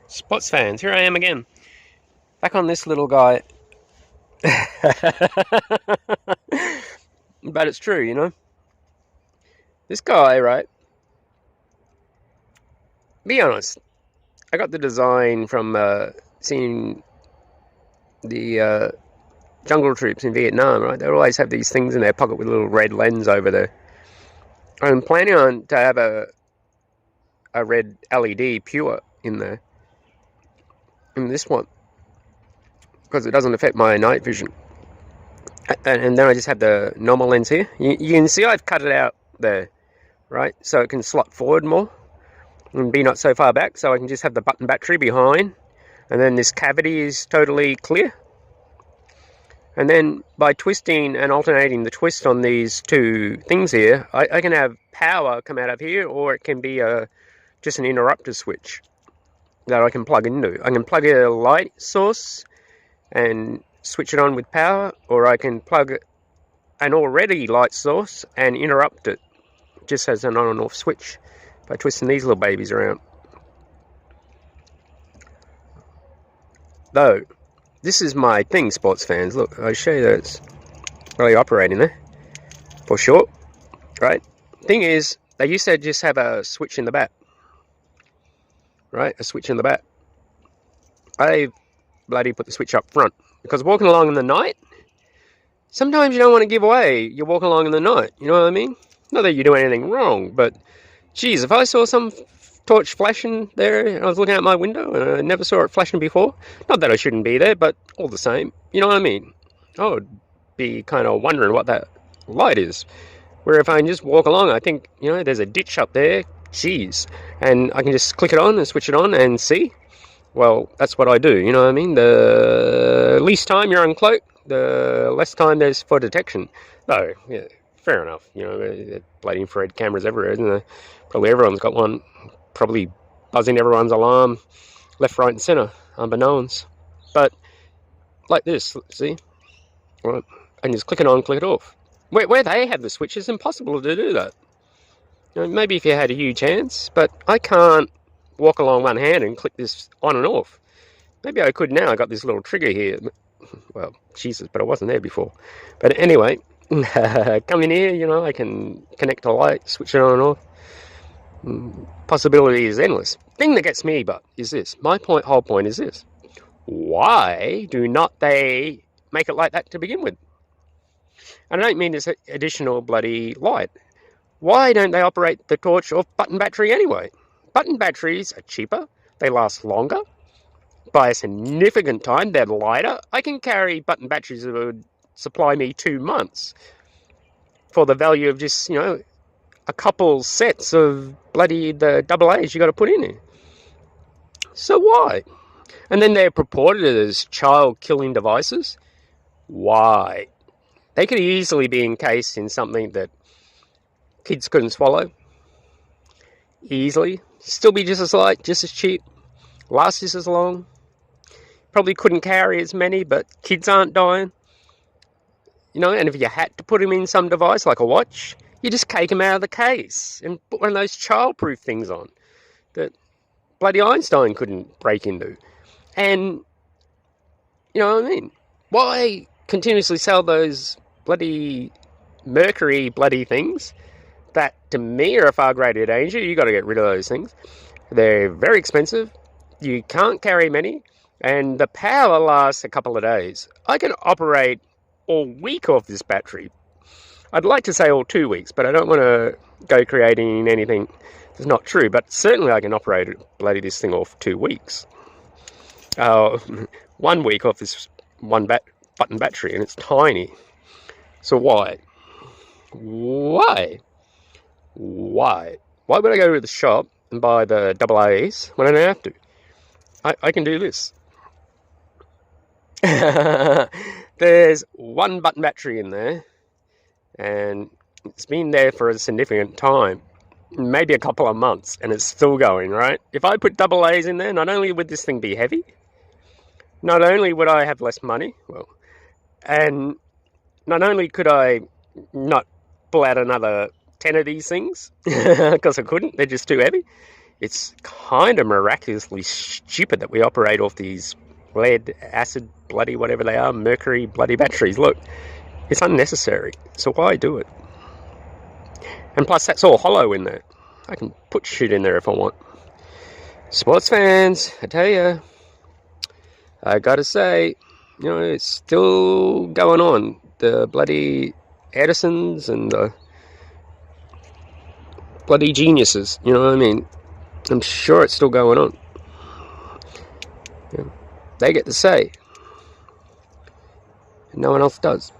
Spots fans, here I am again. Back on this little guy. But it's true, you know. This guy, right? Be honest. I got the design from seeing the jungle troops in Vietnam, right? They always have these things in their pocket with a little red lens over there. I'm planning on to have a red LED pure in there. In this one. Because it doesn't affect my night vision. And then I just have the normal lens here. You can see I've cut it out there, right? So it can slot forward more and be not so far back. So I can just have the button battery behind. And then this cavity is totally clear. And then by twisting and alternating the twist on these two things here, I can have power come out of here, or it can be just an interrupter switch that I can plug into. I can plug a light source and switch it on with power, or I can plug an already light source and interrupt it just as an on and off switch by twisting these little babies around. Though, this is my thing, sports fans. Look, I'll show you that it's really operating there. For sure. Right? Thing is, they used to just have a switch in the back. Right? A switch in the back. I bloody put the switch up front. Because walking along in the night, sometimes you don't want to give away. You're walking along in the night. You know what I mean? Not that you do anything wrong, but geez, if I saw some torch flashing there and I was looking out my window and I never saw it flashing before, not that I shouldn't be there, but all the same, you know what I mean? I would be kind of wondering what that light is. Where if I can just walk along, I think, you know, there's a ditch up there, geez, and I can just click it on and switch it on and see. Well, that's what I do, you know what I mean? The least time you're uncloaked, the less time there's for detection. Though, yeah, fair enough, you know, they're bloody infrared cameras everywhere, isn't there? Probably everyone's got one. Probably buzzing everyone's alarm left, right and centre, unbeknownst. But like this, see? Right. I can just click it on, click it off. Where they have the switch, it's impossible to do that. You know, maybe if you had a huge hands, but I can't walk along one hand and click this on and off. Maybe I could now. I got this little trigger here. Well, Jesus, but I wasn't there before. But anyway, come in here, you know, I can connect a light, switch it on and off. Possibility is endless. Thing that gets me, but is this. My whole point is this. Why do not they make it like that to begin with? And I don't mean this additional bloody light. Why don't they operate the torch off button battery anyway? Button batteries are cheaper, they last longer, by a significant time, they're lighter. I can carry button batteries that would supply me 2 months for the value of just, you know, a couple sets of bloody the AA's you got to put in there. So why? And then they're purported as child-killing devices. Why? They could easily be encased in something that kids couldn't swallow. Easily. Still be just as light, just as cheap. Last just as long. Probably couldn't carry as many, but kids aren't dying. You know, and if you had to put them in some device, like a watch, you just take them out of the case and put one of those child-proof things on that bloody Einstein couldn't break into. And, you know what I mean? Why continuously sell those bloody mercury bloody things that, to me, are a far greater danger? You got to get rid of those things. They're very expensive. You can't carry many. And the power lasts a couple of days. I can operate all week off this battery. I'd like to say all 2 weeks, but I don't want to go creating anything that's not true. But certainly I can operate bloody this thing off 2 weeks. 1 week off this one button battery, and it's tiny. So why? Why? Why? Why would I go to the shop and buy the AA's when I don't have to? I can do this. There's one button battery in there, and it's been there for a significant time, maybe a couple of months, and it's still going, right? If I put AA's in there, not only would this thing be heavy, not only would I have less money, well, and not only could I not pull out another 10 of these things, because I couldn't, they're just too heavy, it's kind of miraculously stupid that we operate off these lead, acid, bloody, whatever they are, mercury, bloody batteries. Look, it's unnecessary. So why do it? And plus, that's all hollow in there. I can put shit in there if I want. Sports fans, I tell you, I gotta say, you know, it's still going on. The bloody Edisons and the bloody geniuses, you know what I mean? I'm sure it's still going on. You know, they get to say, and no one else does.